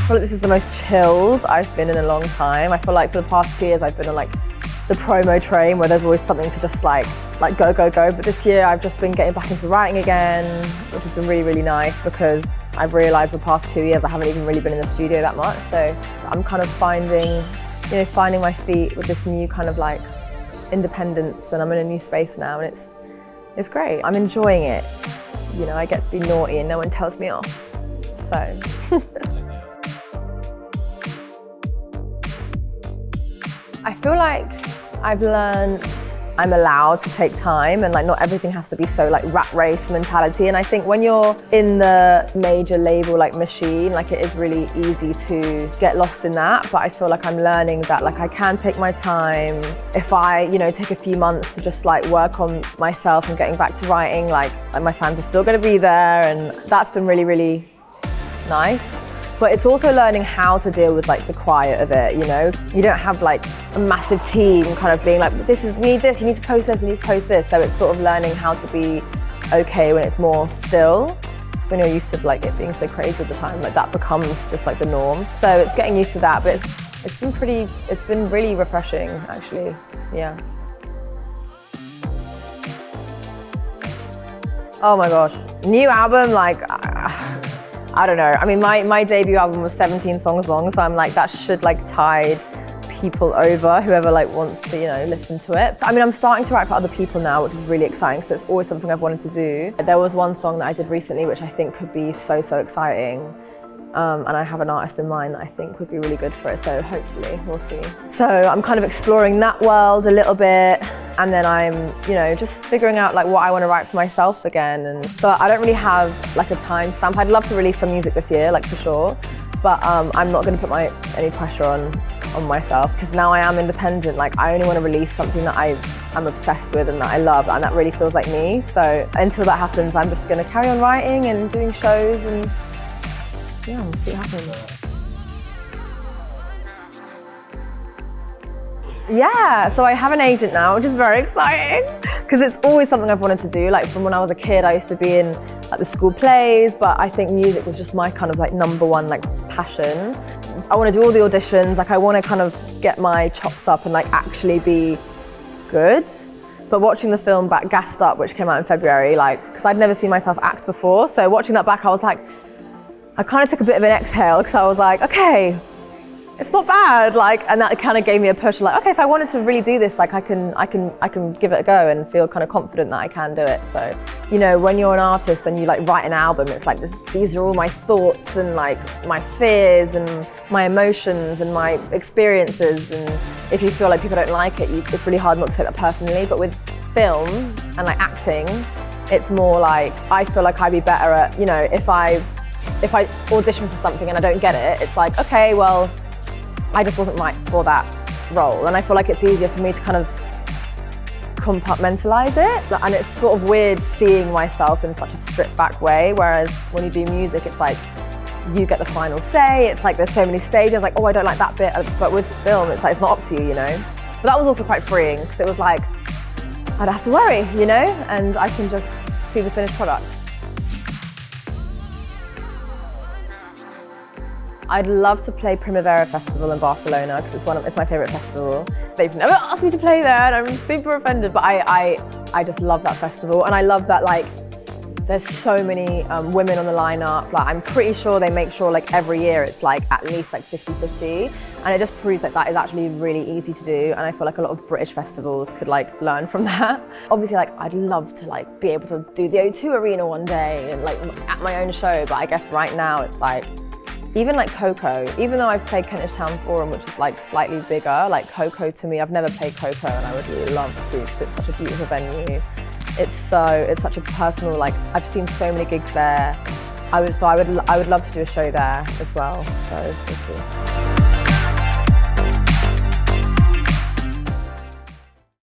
feel like this is the most chilled I've been in a long time. I feel like for the past 2 years I've been on like the promo train where there's always something to just like go, go, go. But this year I've just been getting back into writing again, which has been really, really nice because I've realised the past 2 years I haven't even really been in the studio that much. So I'm kind of finding my feet with this new kind of like independence, and I'm in a new space now, and it's great. I'm enjoying it. You know, I get to be naughty and no one tells me off. So. I feel like I've learned I'm allowed to take time, and like not everything has to be so like rat race mentality. And I think when you're in the major label like machine, like it is really easy to get lost in that. But I feel like I'm learning that like I can take my time. If I, take a few months to just like work on myself and getting back to writing, like my fans are still gonna be there, and that's been really, really nice. But it's also learning how to deal with like the quiet of it, You don't have like a massive team kind of being like, this is me, you need to post this, you need to post this. So it's sort of learning how to be okay when it's more still. Because when you're used to like it being so crazy at the time, like that becomes just like the norm. So it's getting used to that, but it's been really refreshing actually, yeah. Oh my gosh, new album, like, I don't know. I mean, my debut album was 17 songs long, so I'm like, that should like tide people over, whoever like wants to, listen to it. I mean, I'm starting to write for other people now, which is really exciting, so it's always something I've wanted to do. There was one song that I did recently, which I think could be so, so exciting. And I have an artist in mind that I think would be really good for it, so hopefully, we'll see. So I'm kind of exploring that world a little bit, and then I'm, just figuring out like what I want to write for myself again. And so I don't really have like a time stamp. I'd love to release some music this year, like for sure, but I'm not going to put any pressure on myself, because now I am independent. Like I only want to release something that I'm obsessed with and that I love, and that really feels like me. So until that happens, I'm just going to carry on writing and doing shows, and yeah, we'll see what happens. Yeah, so I have an agent now, which is very exciting because it's always something I've wanted to do. Like from when I was a kid, I used to be in like the school plays, but I think music was just my kind of like #1 like passion. I want to do all the auditions, like I want to kind of get my chops up and like actually be good. But watching the film back, Gassed Up, which came out in February, like, because I'd never seen myself act before, so watching that back, I was like, I kind of took a bit of an exhale because I was like, okay, it's not bad, like, and that kind of gave me a push, like, okay, if I wanted to really do this, like, I can give it a go and feel kind of confident that I can do it. So, when you're an artist and you like write an album, it's like these are all my thoughts and like my fears and my emotions and my experiences. And if you feel like people don't like it, it's really hard not to take that personally. But with film and like acting, it's more like I feel like I'd be better at, if I audition for something and I don't get it, it's like, okay, well, I just wasn't right for that role. And I feel like it's easier for me to kind of compartmentalize it. And it's sort of weird seeing myself in such a stripped back way, whereas when you do music, it's like, you get the final say. It's like, there's so many stages, like, oh, I don't like that bit. But with film, it's like, it's not up to you, But that was also quite freeing, because it was like, I don't have to worry, and I can just see the finished product. I'd love to play Prima Festival in Barcelona because it's my favourite festival. They've never asked me to play there and I'm super offended, but I just love that festival, and I love that like there's so many women on the lineup. Like I'm pretty sure they make sure like every year it's like at least like 50-50, and it just proves that is actually really easy to do, and I feel like a lot of British festivals could like learn from that. Obviously like I'd love to like be able to do the O2 Arena one day and like at my own show, but I guess right now it's like even like Coco, even though I've played Kentish Town Forum, which is like slightly bigger, like Coco to me, I've never played Coco and I would really love to because it's such a beautiful venue. It's such a personal, like I've seen so many gigs there. I would love to do a show there as well, so we'll see.